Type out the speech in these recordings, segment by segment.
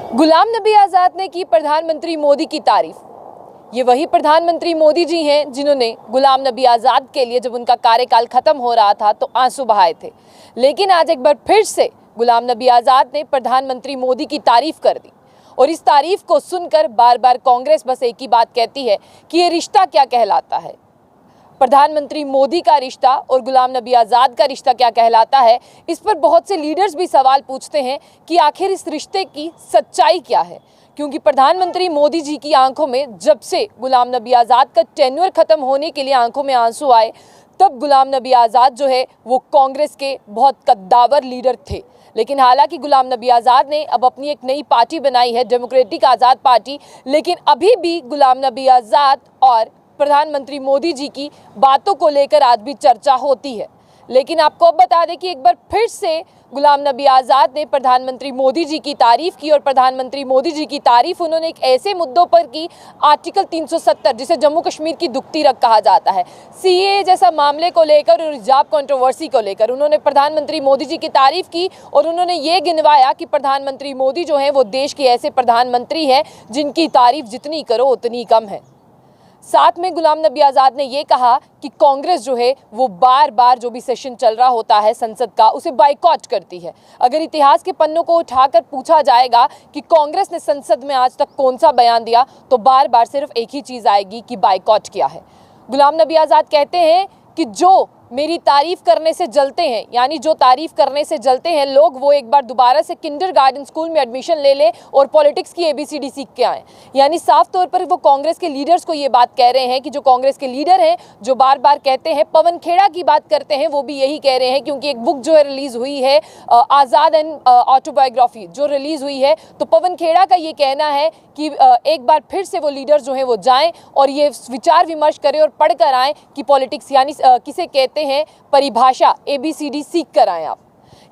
गुलाम नबी आज़ाद ने की प्रधानमंत्री मोदी की तारीफ। ये वही प्रधानमंत्री मोदी जी हैं जिन्होंने गुलाम नबी आज़ाद के लिए जब उनका कार्यकाल खत्म हो रहा था तो आंसू बहाए थे, लेकिन आज एक बार फिर से गुलाम नबी आज़ाद ने प्रधानमंत्री मोदी की तारीफ कर दी। और इस तारीफ को सुनकर बार बार कांग्रेस बस एक ही बात कहती है कि ये रिश्ता क्या कहलाता है। प्रधानमंत्री मोदी का रिश्ता और गुलाम नबी आज़ाद का रिश्ता क्या कहलाता है, इस पर बहुत से लीडर्स भी सवाल पूछते हैं कि आखिर इस रिश्ते की सच्चाई क्या है। क्योंकि प्रधानमंत्री मोदी जी की आंखों में जब से गुलाम नबी आज़ाद का टेन्योर ख़त्म होने के लिए आंखों में आंसू आए, तब गुलाम नबी आज़ाद जो है वो कांग्रेस के बहुत कद्दावर लीडर थे। लेकिन हालांकि गुलाम नबी आज़ाद ने अब अपनी एक नई पार्टी बनाई है, डेमोक्रेटिक आज़ाद पार्टी, लेकिन अभी भी गुलाम नबी आज़ाद और प्रधानमंत्री मोदी जी की बातों को लेकर आज भी चर्चा होती है। लेकिन आपको अब बता दें कि एक बार फिर से गुलाम नबी आज़ाद ने प्रधानमंत्री मोदी जी की तारीफ़ की और प्रधानमंत्री मोदी जी की तारीफ़ उन्होंने एक ऐसे मुद्दों पर की, आर्टिकल 370 जिसे जम्मू कश्मीर की दुखती रग कहा जाता है, सीएए जैसा मामले को लेकर और हिजाब कंट्रोवर्सी को लेकर उन्होंने प्रधानमंत्री मोदी जी की तारीफ़ की। और उन्होंने ये गिनवाया कि प्रधानमंत्री मोदी जो हैं वो देश के ऐसे प्रधानमंत्री हैं जिनकी तारीफ़ जितनी करो उतनी कम है। साथ में गुलाम नबी आज़ाद ने ये कहा कि कांग्रेस जो है वो बार बार जो भी सेशन चल रहा होता है संसद का उसे बाइकॉट करती है। अगर इतिहास के पन्नों को उठाकर पूछा जाएगा कि कांग्रेस ने संसद में आज तक कौन सा बयान दिया, तो बार बार सिर्फ एक ही चीज़ आएगी कि बाइकॉट किया है। गुलाम नबी आज़ाद कहते हैं कि जो मेरी तारीफ़ करने से जलते हैं, यानी जो तारीफ़ करने से जलते हैं लोग, वो एक बार दोबारा से किंडरगार्टन स्कूल में एडमिशन ले लें और पॉलिटिक्स की ABCD सीख के आएँ। यानी साफ तौर पर वो कांग्रेस के लीडर्स को ये बात कह रहे हैं कि जो कांग्रेस के लीडर हैं जो बार बार कहते हैं, पवन खेड़ा की बात करते हैं, वो भी यही कह रहे हैं। क्योंकि एक बुक जो है रिलीज़ हुई है, आज़ाद एंड ऑटोबायोग्राफी जो रिलीज़ हुई है, तो पवन खेड़ा का ये कहना है कि एक बार फिर से वो लीडर्स जो हैं वो जाएं और ये विचार विमर्श करें और पढ़ कर आएँ कि पॉलिटिक्स यानी किसे कहते हैं परिभाषा ABCD सीख कर आएँ आप।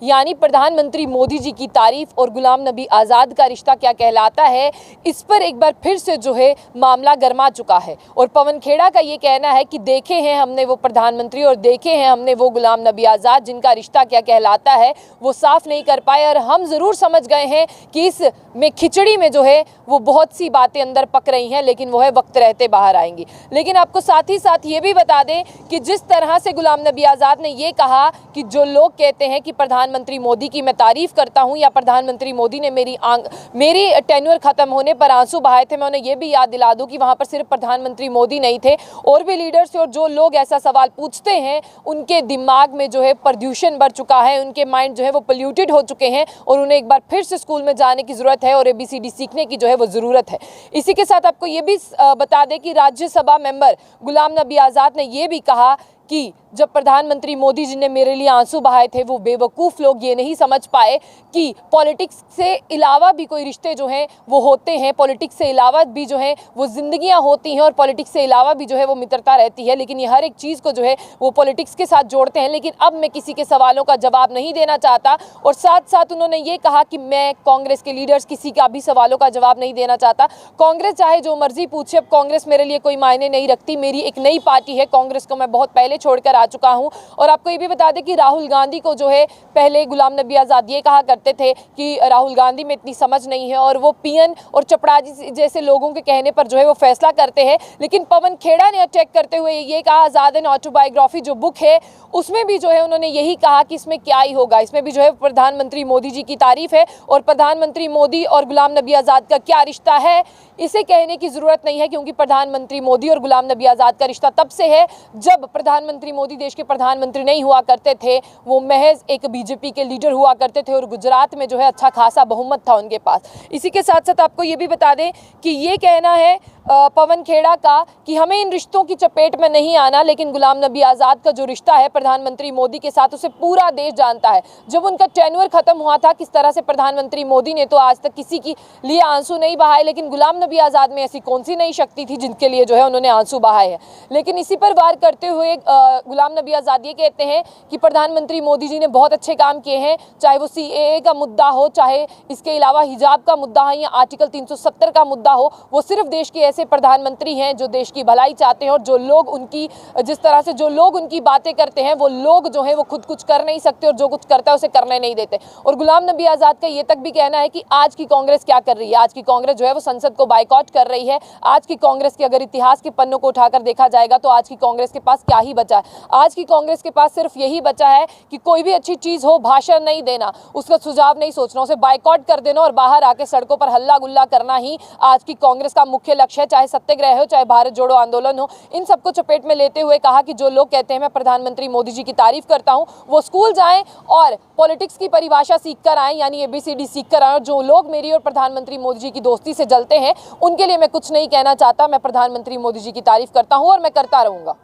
यानी प्रधानमंत्री मोदी जी की तारीफ और गुलाम नबी आज़ाद का रिश्ता क्या कहलाता है, इस पर एक बार फिर से जो है मामला गर्मा चुका है। और पवन खेड़ा का ये कहना है कि देखे हैं हमने वो प्रधानमंत्री और देखे हैं हमने वो गुलाम नबी आज़ाद जिनका रिश्ता क्या कहलाता है वो साफ नहीं कर पाए। और हम ज़रूर समझ गए हैं कि इस में खिचड़ी में जो है वो बहुत सी बातें अंदर पक रही हैं, लेकिन वो है वक्त रहते बाहर आएंगी। लेकिन आपको साथ ही साथ ये भी बता दें कि जिस तरह से गुलाम नबी आज़ाद ने ये कहा कि जो लोग कहते हैं कि प्रधानमंत्री मोदी की मैं तारीफ़ करता हूं या प्रधानमंत्री मोदी ने मेरी टेन्योर ख़त्म होने पर आंसू बहाए थे, मैं उन्हें ये भी याद दिला दूं कि वहां पर सिर्फ प्रधानमंत्री मोदी नहीं थे, और भी लीडर्स थे। और जो लोग ऐसा सवाल पूछते हैं उनके दिमाग में जो है प्रदूषण बढ़ चुका है, उनके माइंड जो है वो पोल्यूटेड हो चुके हैं और उन्हें एक बार फिर से स्कूल में जाने की ज़रूरत है और ABCD सीखने की जो है वो ज़रूरत है। इसी के साथ आपको ये भी बता दें कि राज्यसभा मेंबर गुलाम नबी आज़ाद ने ये भी कहा कि जब प्रधानमंत्री मोदी जी ने मेरे लिए आंसू बहाए थे, वो बेवकूफ़ लोग ये नहीं समझ पाए कि पॉलिटिक्स से अलावा भी कोई रिश्ते जो हैं वो होते हैं, पॉलिटिक्स से अलावा भी जो है वो ज़िंदगियां होती हैं और पॉलिटिक्स से अलावा भी जो है वो मित्रता रहती है। लेकिन ये हर एक चीज़ को जो है वो पॉलिटिक्स के साथ जोड़ते हैं। लेकिन अब मैं किसी के सवालों का जवाब नहीं देना चाहता। और साथ साथ उन्होंने ये कहा कि मैं कांग्रेस के लीडर्स किसी का भी सवालों का जवाब नहीं देना चाहता। कांग्रेस चाहे जो मर्जी पूछे, अब कांग्रेस मेरे लिए कोई मायने नहीं रखती। मेरी एक नई पार्टी है, कांग्रेस को मैं बहुत पहले छोड़कर आ चुका हूं। और आपको ये भी बता दें कि राहुल गांधी को जो है पहले गुलाम नबी आज़ाद ये कहा करते थे कि राहुल गांधी में इतनी समझ नहीं है और वो पीएन और चपड़ाजी जैसे लोगों के कहने पर जो है वो फैसला करते हैं। लेकिन पवन खेड़ा ने अटैक करते हुए ये कहा, आज़ाद एंड ऑटोबायोग्राफी जो बुक है उसमें भी जो है उन्होंने यही कहा कि इसमें क्या ही होगा, इसमें भी जो है प्रधानमंत्री मोदी जी की तारीफ है और प्रधानमंत्री मोदी और गुलाम नबी आज़ाद का क्या रिश्ता है इसे कहने की ज़रूरत नहीं है। क्योंकि प्रधानमंत्री मोदी और गुलाम नबी आज़ाद का रिश्ता तब से है जब प्रधानमंत्री मोदी देश के प्रधानमंत्री नहीं हुआ करते थे, वो महज एक BJP के लीडर हुआ करते थे और गुजरात में जो है अच्छा खासा बहुमत था उनके पास। इसी के साथ साथ आपको ये भी बता दें कि ये कहना है पवन खेड़ा का कि हमें इन रिश्तों की चपेट में नहीं आना, लेकिन गुलाम नबी आज़ाद का जो रिश्ता है प्रधानमंत्री मोदी के साथ उसे पूरा देश जानता है। जब उनका टेन्योर ख़त्म हुआ था किस तरह से प्रधानमंत्री मोदी ने तो आज तक किसी के लिए आंसू नहीं बहाए, लेकिन गुलाम नबी आज़ाद में ऐसी कौन सी नई शक्ति थी जिनके लिए जो है उन्होंने आंसू बहाए हैं। लेकिन इसी पर वार करते हुए गुलाम नबी आज़ाद ये कहते हैं कि प्रधानमंत्री मोदी जी ने बहुत अच्छे काम किए हैं, चाहे वो CAA का मुद्दा हो, चाहे इसके अलावा हिजाब का मुद्दा है या आर्टिकल 370 का मुद्दा हो, वो सिर्फ देश के ऐसे प्रधानमंत्री हैं जो देश की भलाई चाहते हैं और जो लोग उनकी जिस तरह से जो लोग उनकी बातें करते हैं वो लोग जो है वो खुद कुछ कर नहीं सकते और जो कुछ करता है उसे करने नहीं देते। और गुलाम नबी आज़ाद का ये तक भी कहना है कि आज की कांग्रेस क्या कर रही है, आज की कांग्रेस जो है वो संसद को बायकॉट कर रही है। आज की कांग्रेस की अगर इतिहास के पन्नों को उठाकर देखा जाएगा तो आज की कांग्रेस के पास क्या ही बचा है। आज की कांग्रेस के पास सिर्फ यही बचा है कि कोई भी अच्छी चीज हो, भाषण नहीं देना, उसका सुझाव नहीं सोचना, उसे बायकॉट कर देना और बाहर आके सड़कों पर हल्ला गुल्ला करना ही आज की कांग्रेस का मुख्य लक्ष्य है। चाहे सत्याग्रह हो, चाहे भारत जोड़ो आंदोलन हो, इन सबको चपेट में लेते हुए कहा कि जो लोग कहते हैं मैं प्रधानमंत्री मोदी जी की तारीफ करता हूं, वो स्कूल जाएं और पॉलिटिक्स की परिभाषा सीख कर आएं, यानी ABCD सीख कर आएं। और जो लोग मेरी और प्रधानमंत्री मोदी जी की दोस्ती से जलते हैं उनके लिए मैं कुछ नहीं कहना चाहता। मैं प्रधानमंत्री मोदी जी की तारीफ करता हूं और मैं करता रहूंगा।